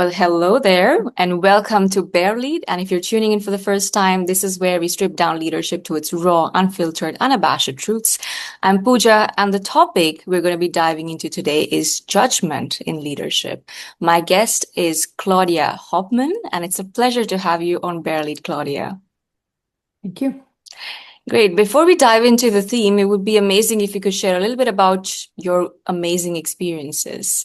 Well, hello there, and welcome to BareLead. And if you're tuning in for the first time, this is where we strip down leadership to its raw, unfiltered, unabashed truths. I'm Pooja, and the topic we're going to be diving into today is judgment in leadership. My guest is Claudia Hopman, and it's a pleasure to have you on BareLead, Claudia. Thank you. Great. Before we dive into the theme, it would be amazing if you could share a little bit about your amazing experiences.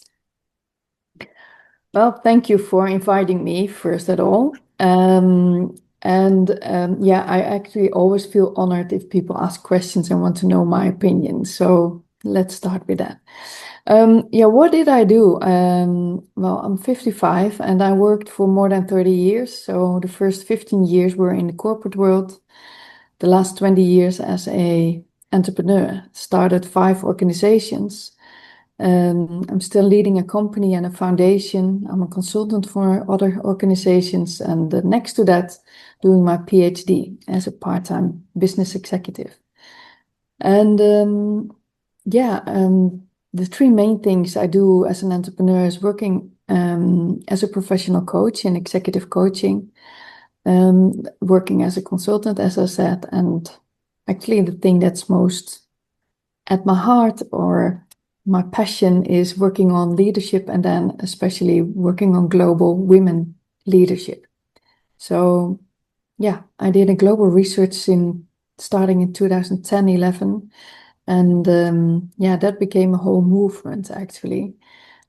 Well, thank you for inviting me, first of all. Yeah, I actually always feel honored if people ask questions and want to know my opinion. So let's start with that. Yeah, what did I do? Well, I'm 55 and I worked for more than 30 years. So the first 15 years were in the corporate world. The last 20 years as a entrepreneur. Started 5 organizations. I'm still leading a company and a foundation. I'm a consultant for other organizations, and next to that, doing my PhD as a part-time business executive. And the 3 main things I do as an entrepreneur is working as a professional coach in executive coaching, working as a consultant, as I said, and actually the thing that's most at my heart or my passion is working on leadership, and then especially working on global women leadership. So yeah, I did a global research starting in 2010-11, and that became a whole movement actually.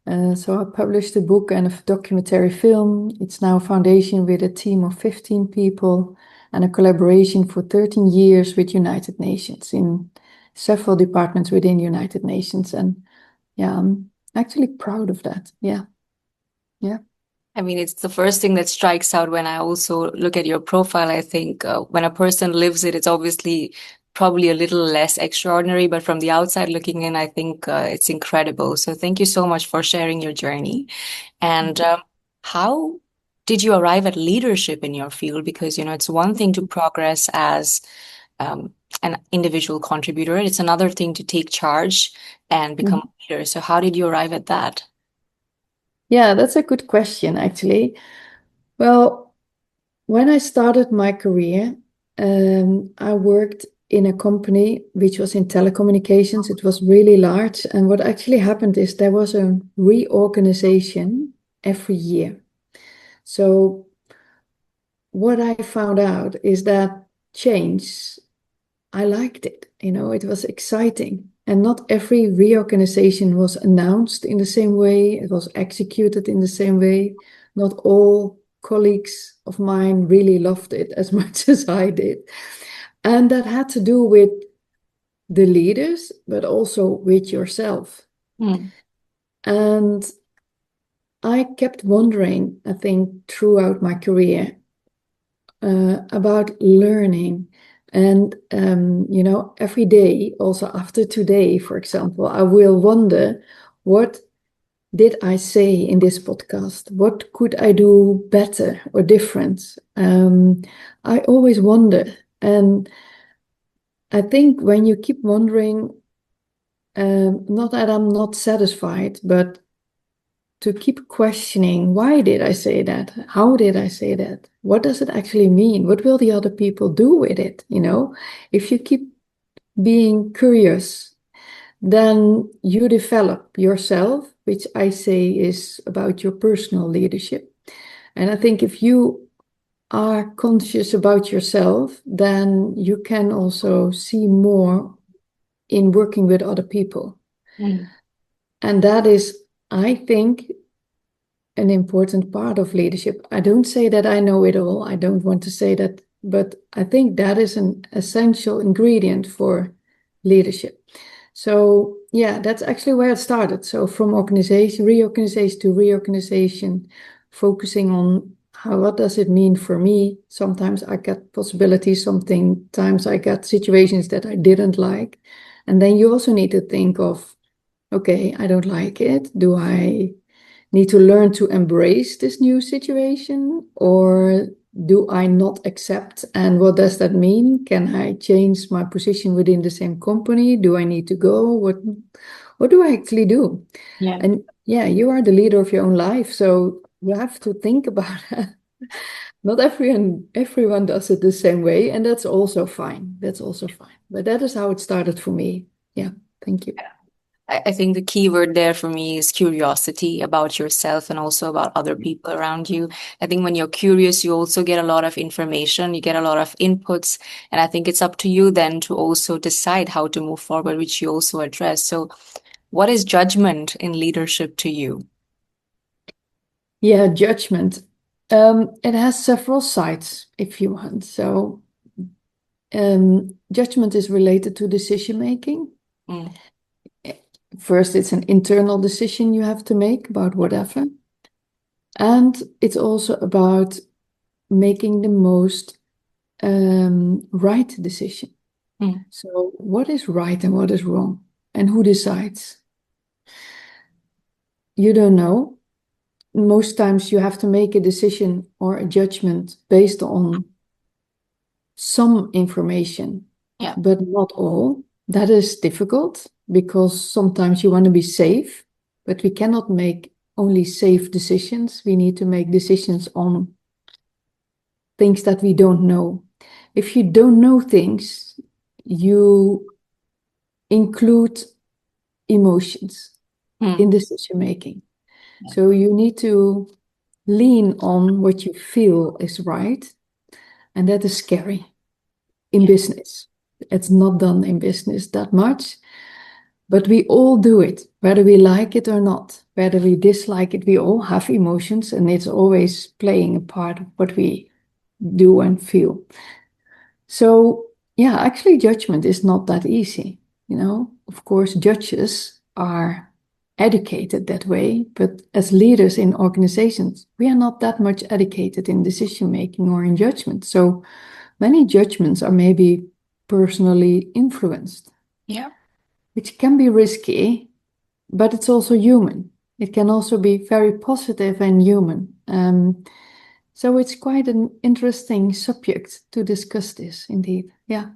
So I published a book and a documentary film. It's now a foundation with a team of 15 people and a collaboration for 13 years with United Nations in several departments within United Nations. And yeah, I'm actually proud of that. Yeah. I mean, it's the first thing that strikes out when I also look at your profile. I think when a person lives it, it's obviously probably a little less extraordinary, but from the outside looking in, I think it's incredible. So thank you so much for sharing your journey. And how did you arrive at leadership in your field? Because, it's one thing to progress as an individual contributor. It's another thing to take charge and become a leader. So how did you arrive at that? Yeah, that's a good question, actually. Well, when I started my career, I worked in a company which was in telecommunications. It was really large. And what actually happened is there was a reorganization every year. So what I found out is that change, I liked it. It was exciting. And not every reorganization was announced in the same way. It was executed in the same way. Not all colleagues of mine really loved it as much as I did. And that had to do with the leaders, but also with yourself. And I kept wondering, I think, throughout my career about learning. And, every day, also after today, for example, I will wonder, what did I say in this podcast? What could I do better or different? I always wonder. And I think when you keep wondering, not that I'm not satisfied, but to keep questioning, why did I say that? How did I say that? What does it actually mean? What will the other people do with it? If you keep being curious, then you develop yourself, which I say is about your personal leadership. And I think if you are conscious about yourself, then you can also see more in working with other people. And that is, I think, an important part of leadership. I don't say that I know it all. I don't want to say that, but I think that is an essential ingredient for leadership. So yeah, that's actually where it started. So from reorganization to reorganization, focusing on what does it mean for me? Sometimes I get possibilities, sometimes I get situations that I didn't like. And then you also need to think of, okay, I don't like it. Do I need to learn to embrace this new situation, or do I not accept? And what does that mean? Can I change my position within the same company? Do I need to go? What do I actually do? Yeah. And yeah, you are the leader of your own life. So you have to think about it. Not everyone does it the same way, and that's also fine. That's also fine. But that is how it started for me. Yeah, thank you. I think the key word there for me is curiosity about yourself and also about other people around you. I think when you're curious, you also get a lot of information, you get a lot of inputs, and I think it's up to you then to also decide how to move forward, which you also address. So, what is judgment in leadership to you? Yeah, judgment. It has several sides, if you want. So, judgment is related to decision making. Mm, First, it's an internal decision you have to make about whatever. And it's also about making the most right decision. mm, So, what is right and what is wrong? And who decides? You don't know. Most times, you have to make a decision or a judgment based on some information, yeah, but not all. That is difficult because sometimes you want to be safe, but we cannot make only safe decisions. We need to make decisions on things that we don't know. If you don't know things, you include emotions mm, in decision making. So you need to lean on what you feel is right, and that is scary in yeah, business. It's not done in business that much, but we all do it, whether we like it or not, whether we dislike it. We all have emotions, and it's always playing a part of what we do and feel. So, yeah, actually, judgment is not that easy. Of course, judges are educated that way, but as leaders in organizations, we are not that much educated in decision making or in judgment. So many judgments are maybe personally influenced, yeah. which can be risky, but it's also human. It can also be very positive and human. So it's quite an interesting subject to discuss this, indeed. Yeah.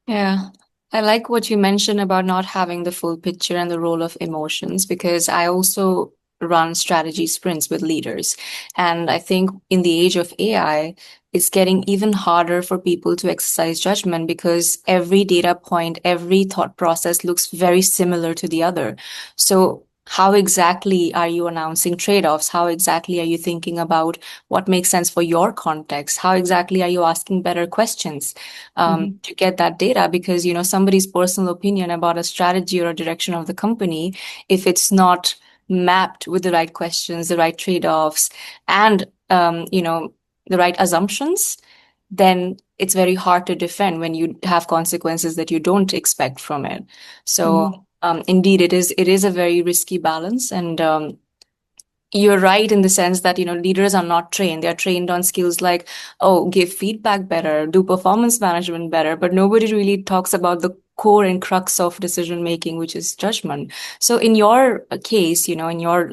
Yeah. I like what you mentioned about not having the full picture and the role of emotions because I also run strategy sprints with leaders. And I think in the age of AI, it's getting even harder for people to exercise judgment because every data point, every thought process looks very similar to the other. So how exactly are you announcing trade-offs? How exactly are you thinking about what makes sense for your context? How exactly are you asking better questions? Mhm. To get that data because somebody's personal opinion about a strategy or a direction of the company, if it's not mapped with the right questions, the right trade-offs, and the right assumptions, then it's very hard to defend when you have consequences that you don't expect from it. So Mhm. indeed, it is a very risky balance, and you're right in the sense that leaders are not trained. They're trained on skills like, oh, give feedback better, do performance management better, but nobody really talks about the core and crux of decision making, which is judgment. So in your case, in your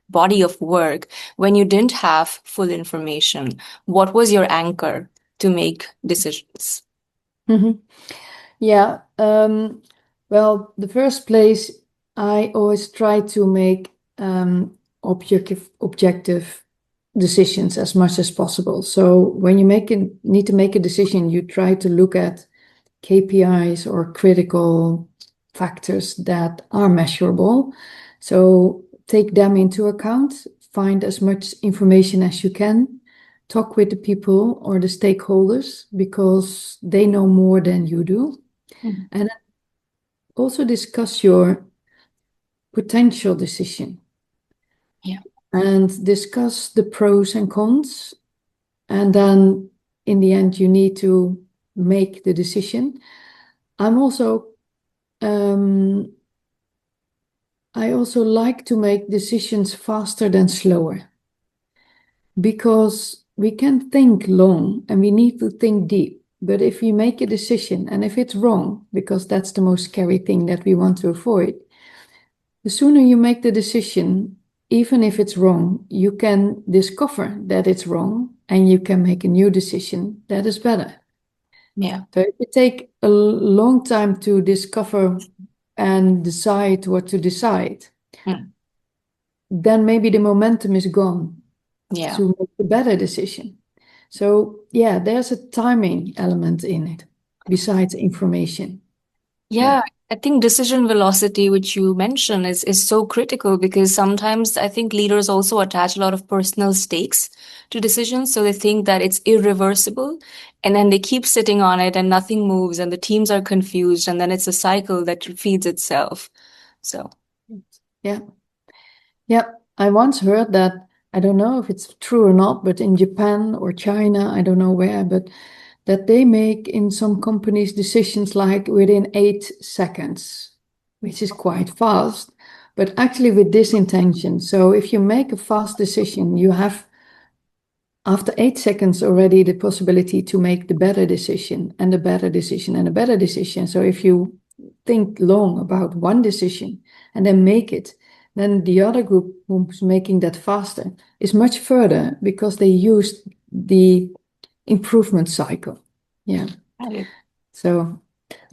body of work, when you didn't have full information, what was your anchor to make decisions? Mhm. Yeah. Well, the first place, I always try to make objective decisions as much as possible. So when you need to make a decision, you try to look at KPIs or critical factors that are measurable. So take them into account, find as much information as you can, talk with the people or the stakeholders because they know more than you do. Mhm. And also discuss your potential decision Yeah. and discuss the pros and cons. And then in the end, you need to make the decision. I'm also um, I also like to make decisions faster than slower because we can think long and we need to think deep. But if we make a decision and if it's wrong, because that's the most scary thing that we want to avoid, the sooner you make the decision, even if it's wrong, you can discover that it's wrong and you can make a new decision that is better. Yeah. So if you take a long time to discover and decide what to decide, Mm. then maybe the momentum is gone Yeah. to make a better decision. So yeah, there's a timing element in it besides information. Yeah. Yeah, I think decision velocity, which you mentioned, is so critical because sometimes I think leaders also attach a lot of personal stakes to decisions. So they think that it's irreversible, and then they keep sitting on it and nothing moves, and the teams are confused, and then it's a cycle that feeds itself. So, Yeah. Yeah. I once heard that, I don't know if it's true or not, but in Japan or China, I don't know where, but that they make in some companies decisions like within 8 seconds, which is quite fast, but actually with this intention. So if you make a fast decision, you have after 8 seconds already the possibility to make the better decision and the better decision and a better decision. So if you think long about one decision and then make it, then the other group who's making that faster is much further because they used the improvement cycle. Yeah. right. So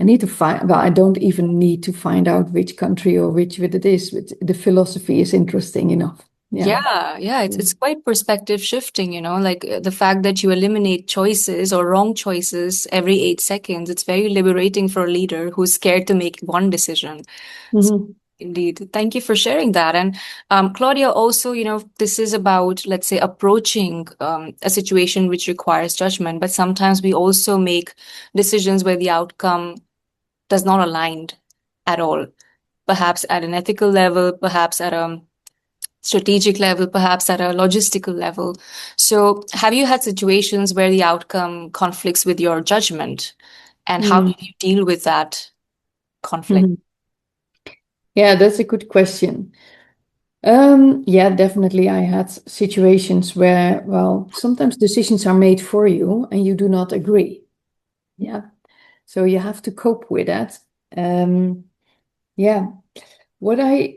I need to find, well, I don't even need to find out which country or which it is, but the philosophy is interesting enough. Yeah. Yeah, it's quite perspective shifting, like the fact that you eliminate choices or wrong choices every 8 seconds. It's very liberating for a leader who's scared to make one decision. So, Mhm. indeed. Thank you for sharing that. And Claudia, also, this is about, let's say, approaching a situation which requires judgment, but sometimes we also make decisions where the outcome does not align at all, perhaps at an ethical level, perhaps at a strategic level, perhaps at a logistical level. So, have you had situations where the outcome conflicts with your judgment? And how Mm. did you deal with that conflict? Mhm. Yeah, that's a good question. Yeah, definitely. I had situations where, well, sometimes decisions are made for you and you do not agree. Yeah. So you have to cope with that. Yeah. What I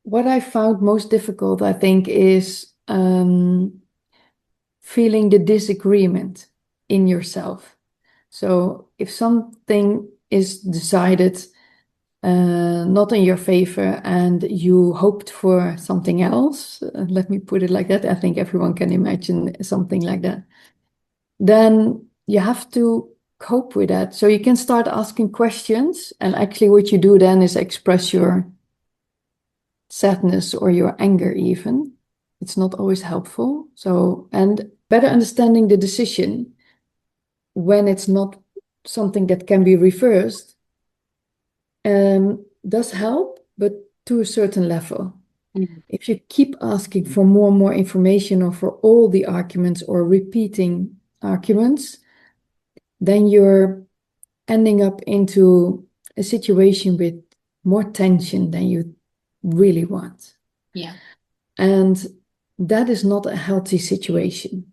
what I found most difficult, I think, is feeling the disagreement in yourself. So if something is decided not in your favor and you hoped for something else, let me put it like that. I think everyone can imagine something like that. Then you have to cope with that. So you can start asking questions. And actually, what you do then is express your sadness or your anger, even. It's not always helpful. So, and better understanding the decision when it's not something that can be reversed does help, but to a certain level. Mhm. If you keep asking for more and more information or for all the arguments or repeating arguments, then you're ending up into a situation with more tension than you really want. Yeah. And that is not a healthy situation.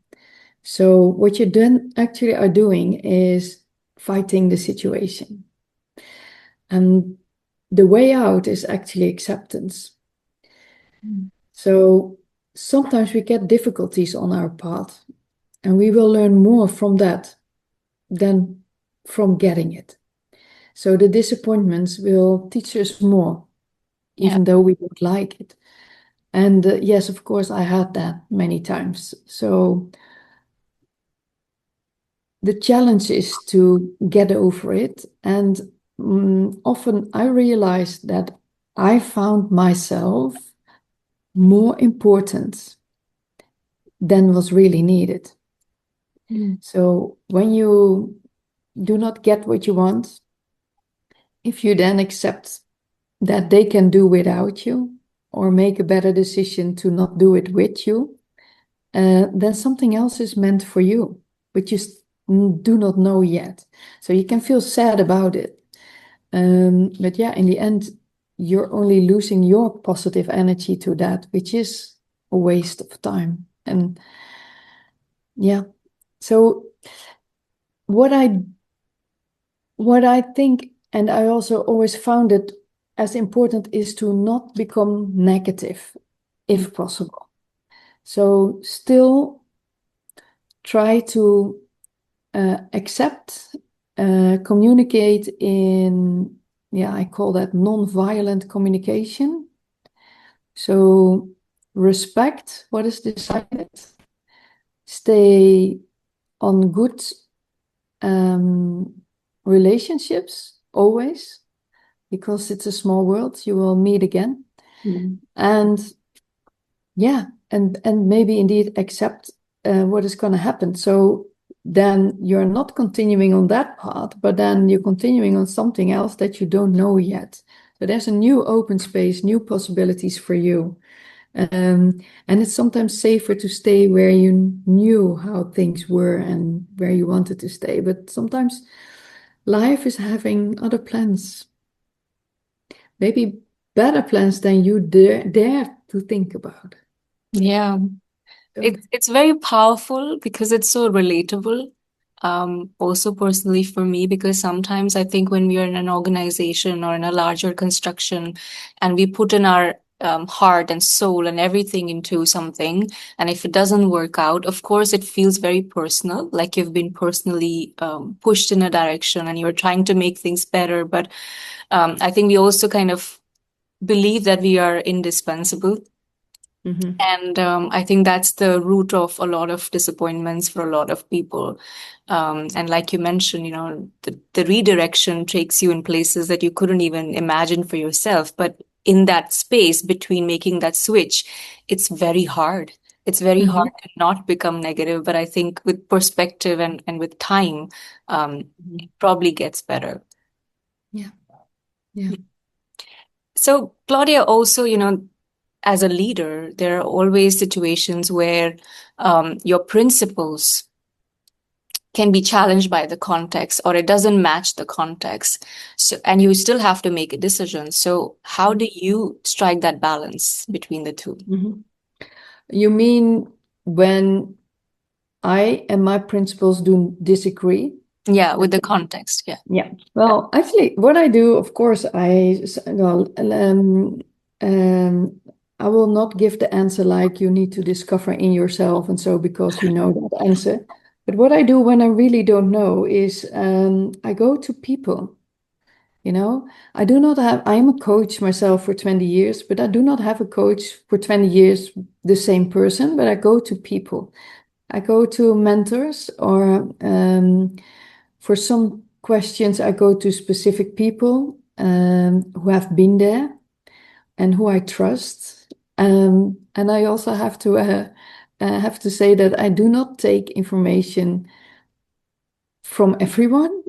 So what you then actually are doing is fighting the situation. And the way out is actually acceptance. Mm. So sometimes we get difficulties on our path, and we will learn more from that than from getting it. So the disappointments will teach us more, Yeah. even though we don't like it. And yes, of course, I had that many times. So the challenge is to get over it. And often I realized that I found myself more important than was really needed. Mm. So when you do not get what you want, if you then accept that they can do without you or make a better decision to not do it with you, then something else is meant for you, but you do not know yet. So you can feel sad about it. But yeah, in the end, you're only losing your positive energy to that, which is a waste of time. And yeah, so what I what I think, and I also always found it as important, is to not become negative Mm. if possible. So still try to accept, communicate in, yeah, I call that non-violent communication. So respect what is decided, stay on good relationships always, because it's a small world, you will meet again. And yeah, and maybe indeed accept what is going to happen. So then you're not continuing on that path, but then you're continuing on something else that you don't know yet. So there's a new open space, new possibilities for you. And it's sometimes safer to stay where you knew how things were and where you wanted to stay. But sometimes life is having other plans, maybe better plans than you dare to think about. Yeah. So, It's very powerful because it's so relatable. Also personally for me, because sometimes I think when we are in an organization or in a larger construction and we put in our heart and soul and everything into something, and if it doesn't work out, of course, it feels very personal, like you've been personally pushed in a direction and you're trying to make things better. But I think we also kind of believe that we are indispensable. And I think that's the root of a lot of disappointments for a lot of people. And like you mentioned, the redirection takes you in places that you couldn't even imagine for yourself. But in that space between making that switch, it's very hard. It's very hard to not become negative. But I think with perspective and with time, it probably gets better. yeah, yeah. So, Claudia, also, as a leader, there are always situations where your principles can be challenged by the context or it doesn't match the context. So, and you still have to make a decision. So, how do you strike that balance between the two? You mean when I and my principles do disagree? Yeah, with the context. Yeah. Yeah. Well, actually, what I do, of course, I will not give the answer like you need to discover in yourself, and so because you know that answer. But what I do when I really don't know is I go to people. I do not have, I'm a coach myself for 20 years, but I do not have a coach for 20 years, the same person, but I go to people. I go to mentors, or for some questions, I go to specific people who have been there and who I trust. And I also have to say that I do not take information from everyone.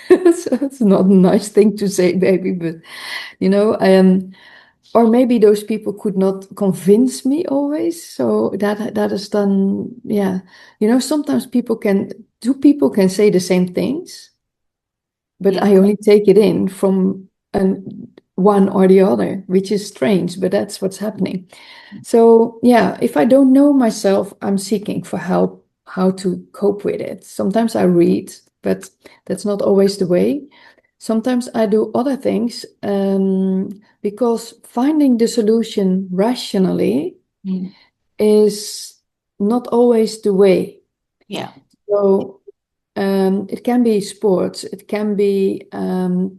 So it's not a nice thing to say, baby, but or maybe those people could not convince me always. So that is done. Yeah, sometimes two people can say the same things, but Yeah. I only take it in from one or the other, which is strange, but that's what's happening. So yeah, if I don't know myself, I'm seeking for help how to cope with it. Sometimes I read, but that's not always the way. Sometimes I do other things because finding the solution rationally Mm. is not always the way. Yeah. So it can be sports, it can be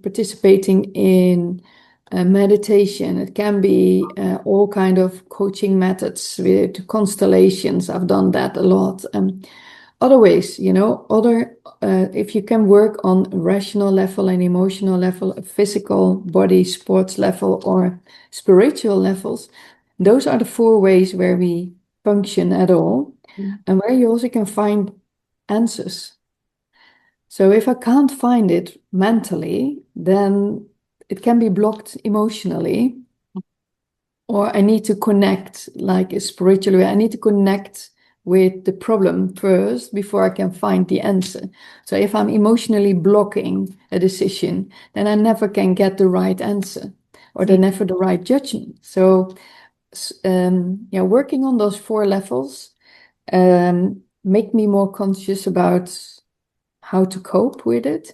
participating in meditation, it can be all kind of coaching methods with constellations. I've done that a lot. Other ways, if you can work on rational level and emotional level, physical body, sports level, or spiritual levels, those are the four ways where we function at all, and where you also can find answers. So if I can't find it mentally, then it can be blocked emotionally, or I need to connect, like spiritually, I need to connect with the problem first before I can find the answer. So if I'm emotionally blocking a decision, then I never can get the right answer, or then never the right judgment. So yeah, working on those four levels make me more conscious about how to cope with it.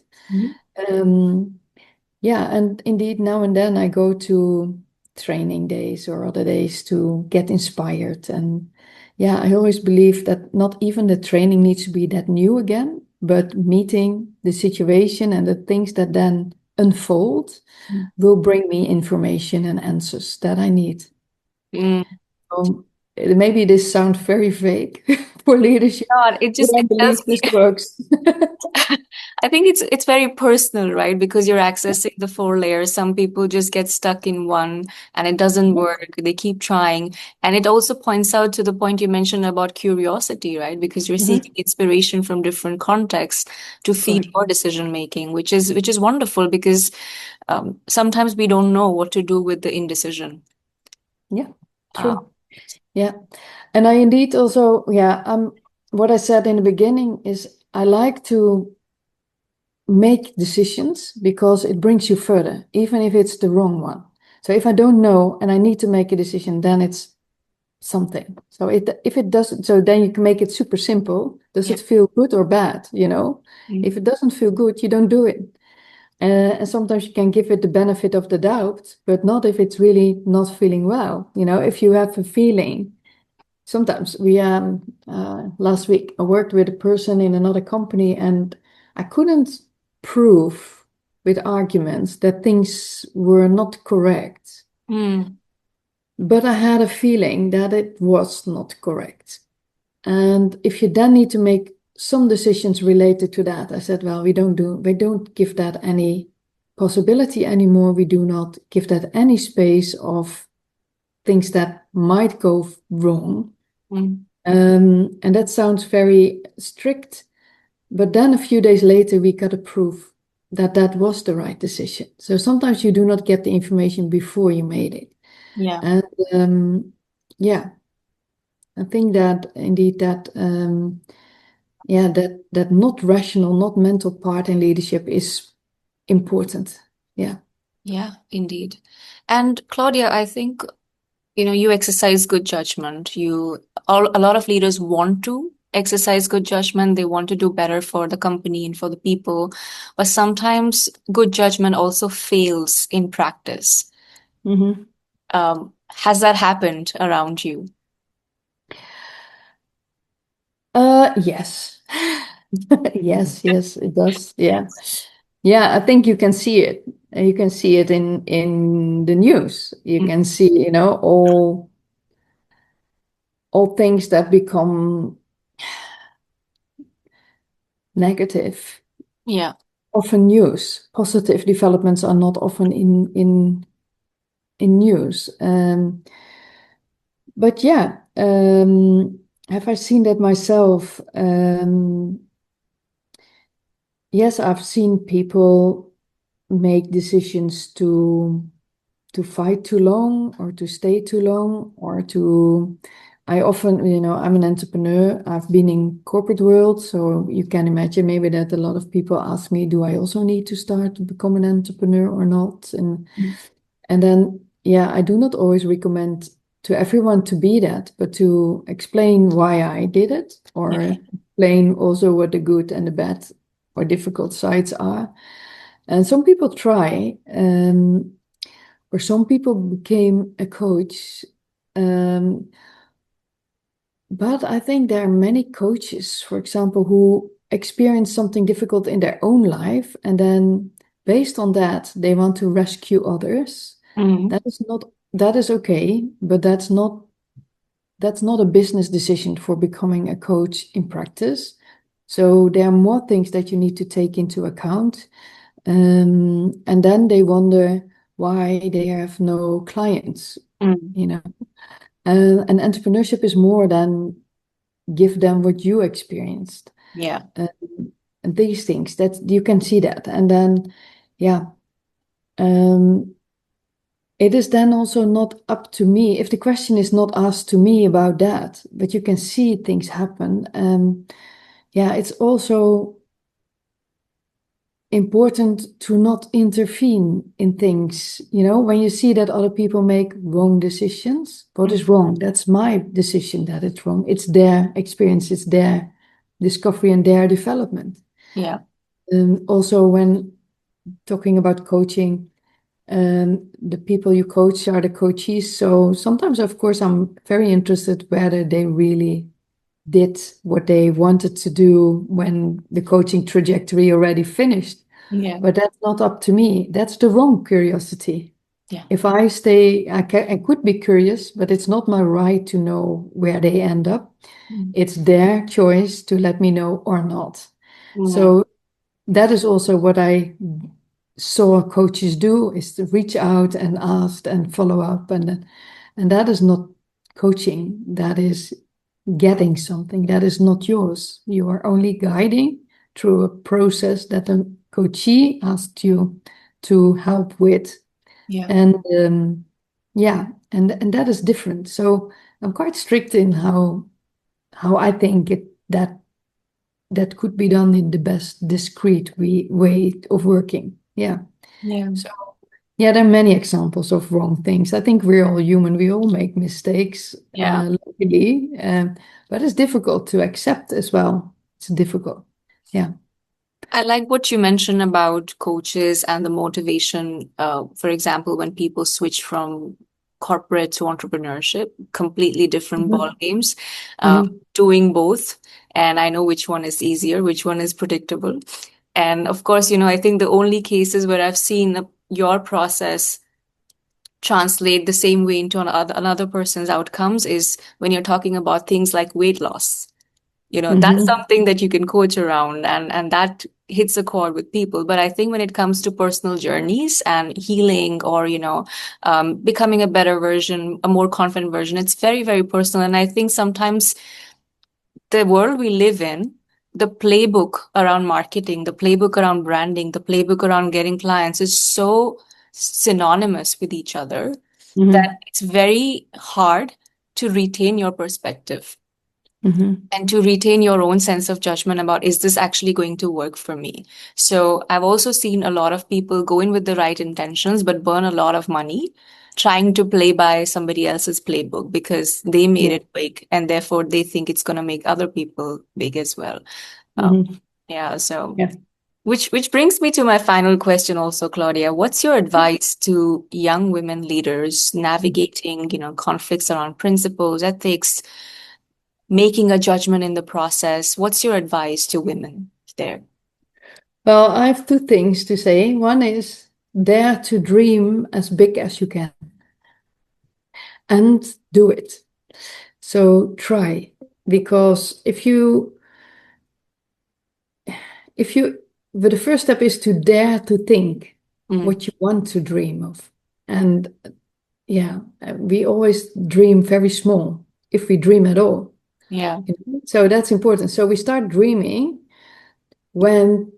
Yeah, and indeed, now and then I go to training days or other days to get inspired. And yeah, I always believe that not even the training needs to be that new again, but meeting the situation and the things that then unfold will bring me information and answers that I need. Mm. Maybe this sounds very vague for leadership, God, it but just I it believe tells this me. works. I think it's very personal, right? Because you're accessing the four layers. Some people just get stuck in one and it doesn't work. They keep trying. And it also points out to the point you mentioned about curiosity, right? Because you're Mhm. seeking inspiration from different contexts to feed Correct. your decision making, which is wonderful because sometimes we don't know what to do with the indecision. Yeah, Uh, true. Yeah. And I indeed also, yeah, what I said in the beginning is I like to make decisions because it brings you further, even if it's the wrong one. So if I don't know and I need to make a decision, then it's something. So if it doesn't, so then you can make it super simple. Does yeah. it feel good or bad? You know, Mm. if it doesn't feel good, you don't do it. And sometimes you can give it the benefit of the doubt, but not if it's really not feeling well. You know, if you have a feeling. Sometimes we last week I worked with a person in another company and I couldn't prove with arguments that things were not correct. Mm. But I had a feeling that it was not correct. And if you then need to make some decisions related to that, I said, well, we don't give that any possibility anymore. We do not give that any space of things that might go wrong. Mm. And that sounds very strict, but then a few days later, we got a proof that that was the right decision. So sometimes you do not get the information before you made it. Yeah. And yeah, I think that indeed yeah, that not rational, not mental part in leadership is important. Yeah. Yeah, indeed. And Claudia, I think you exercise good judgment. A lot of leaders want to exercise good judgment. They want to do better for the company and for the people, but sometimes good judgment also fails in practice. Hmm. Has that happened around you? Yes. Yes, yes, it does. Yeah. Yeah, I think you can see it. You can see it in the news. You Mm. can see, all things that become negative, Yeah, often news. Positive developments are not often in news. But yeah, have I seen that myself? Yes, I've seen people make decisions to fight too long or to stay too long or to I often, I'm an entrepreneur. I've been in corporate world, so you can imagine maybe that a lot of people ask me, do I also need to start to become an entrepreneur or not? And then yeah, I do not always recommend to everyone to be that, but to explain why I did it yeah. or explain also what the good and the bad or difficult sides are. And some people try, or some people became a coach. Um, but I think there are many coaches, for example, who experience something difficult in their own life, and then based on that, they want to rescue others. Mm. That is okay, but that's not a business decision for becoming a coach in practice. So there are more things that you need to take into account. And then they wonder why they have no clients, Mm. you know. And entrepreneurship is more than give them what you experienced. Yeah. Um, and these things that you can see that. And then, yeah, um, it is then also not up to me. If the question is not asked to me about that, but you can see things happen. Yeah, it's also important to not intervene in things. When you see that other people make wrong decisions, what Mm. is wrong? That's my decision that it's wrong. It's their experience, it's their discovery and their development. Yeah. Also, when talking about coaching, the people you coach are the coachees. So sometimes, of course, I'm very interested whether they really did what they wanted to do when the coaching trajectory already finished. Yeah. But that's not up to me. That's the wrong curiosity. Yeah. If I could be curious, but it's not my right to know where they end up. Mm. It's their choice to let me know or not. Yeah. So that is also what I saw coaches do, is to reach out and ask and follow up, and that is not coaching. That is getting something that is not yours. You are only guiding through a process that a coachee asked you to help with. Yeah. And yeah, and that is different. So I'm quite strict in how I think that could be done in the best discreet way of working. Yeah. Yeah. So yeah, there are many examples of wrong things. I think we're all human. We all make mistakes, Yeah. luckily, but it's difficult to accept as well. It's difficult. Yeah. I like what you mentioned about coaches and the motivation. For example, when people switch from corporate to entrepreneurship, completely different ball Mhm. games, Mhm. doing both. And I know which one is easier, which one is predictable. And of course, I think the only cases where I've seen your process translate the same way into another person's outcomes is when you're talking about things like weight loss. That's Mhm. something that you can coach around, and that hits a chord with people. But I think when it comes to personal journeys and healing, or becoming a better version, a more confident version, it's very, very personal. And I think sometimes the world we live in, the playbook around marketing, the playbook around branding, the playbook around getting clients is so synonymous with each other that Mhm. it's very hard to retain your perspective Mhm. and to retain your own sense of judgment about, is this actually going to work for me? So I've also seen a lot of people go in with the right intentions but burn a lot of money trying to play by somebody else's playbook because they made Yeah. it big and therefore they think it's going to make other people big as well. um, Mhm. yeah, so Yeah. which brings me to my final question also, Claudia. What's your advice to young women leaders navigating, conflicts around principles, ethics, making a judgment in the process? What's your advice to women there? Well, I have two things to say. One is dare to dream as big as you can and do it. So try, because but the first step is to dare to think Mm, what you want to dream of. And yeah, we always dream very small, if we dream at all. yeah. So that's important. So we start dreaming when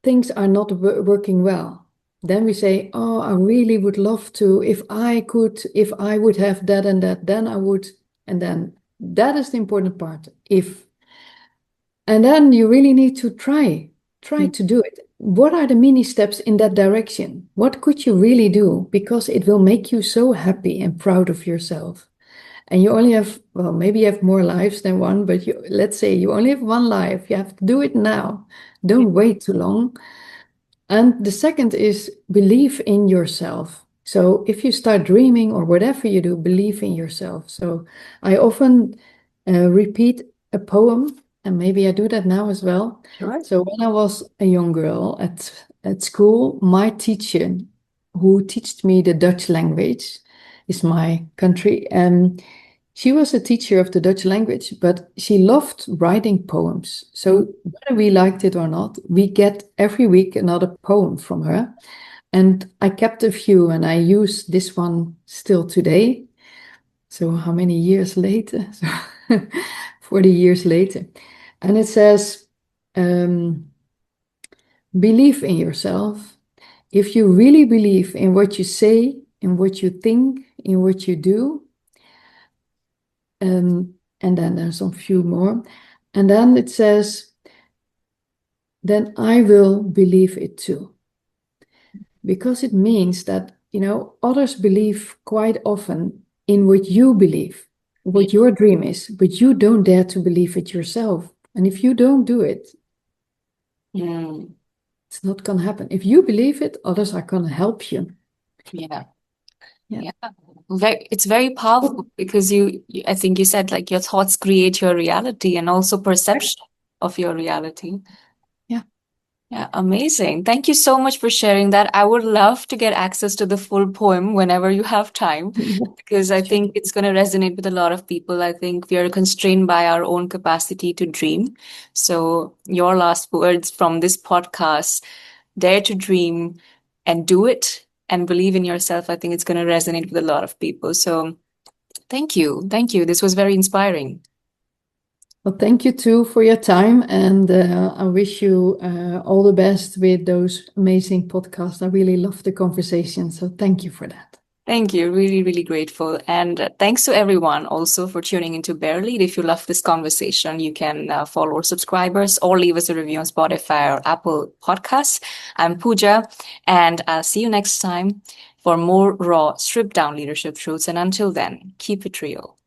things are not working well. Then we say, oh, I really would love to, if I would have that and that, then I would. And then that is the important part. And then you really need to try Mm, to do it. What are the mini steps in that direction? What could you really do? Because it will make you so happy and proud of yourself. And you only have, well, maybe you have more lives than one, but let's say you only have one life. You have to do it now. yeah. Don't wait too long. And the second is believe in yourself. So if you start dreaming or whatever you do, believe in yourself. So I often repeat a poem, and maybe I do that now as well. Sure. So when I was a young girl at school, my teacher, who taught me the Dutch language, is my country. She was a teacher of the Dutch language, but she loved writing poems. Mm, So whether we liked it or not, we get every week another poem from her. And I kept a few and I use this one still today. So how many years later? So 40 years later. And it says, um, believe in yourself. If you really believe in what you say, in what you think, in what you do, and then there's a few more. And then it says, then I will believe it too. Because it means that, others believe quite often in what you believe, yeah. what your dream is, but you don't dare to believe it yourself. And if you don't do it, Mm, it's not going to happen. If you believe it, others are going to help you. yeah. Yeah. Yeah. It's very powerful because I think you said like your thoughts create your reality and also Correct. perception of your reality. Yeah. Yeah, amazing. Thank you so much for sharing that. I would love to get access to the full poem whenever you have time, because I Sure. think it's going to resonate with a lot of people. I think we are constrained by our own capacity to dream. So, your last words from this podcast, dare to dream and do it and believe in yourself. I think it's going to resonate with a lot of people. So, thank you. Thank you. This was very inspiring. Well, thank you too for your time, and I wish you all the best with those amazing podcasts. I really love the conversation, so thank you for that. Thank you. Really, really grateful. And thanks to everyone also for tuning into BareLead. If you love this conversation, you can follow our subscribers or leave us a review on Spotify or Apple Podcasts. I'm Pooja, and I'll see you next time for more raw, stripped down leadership truths. And until then, keep it real.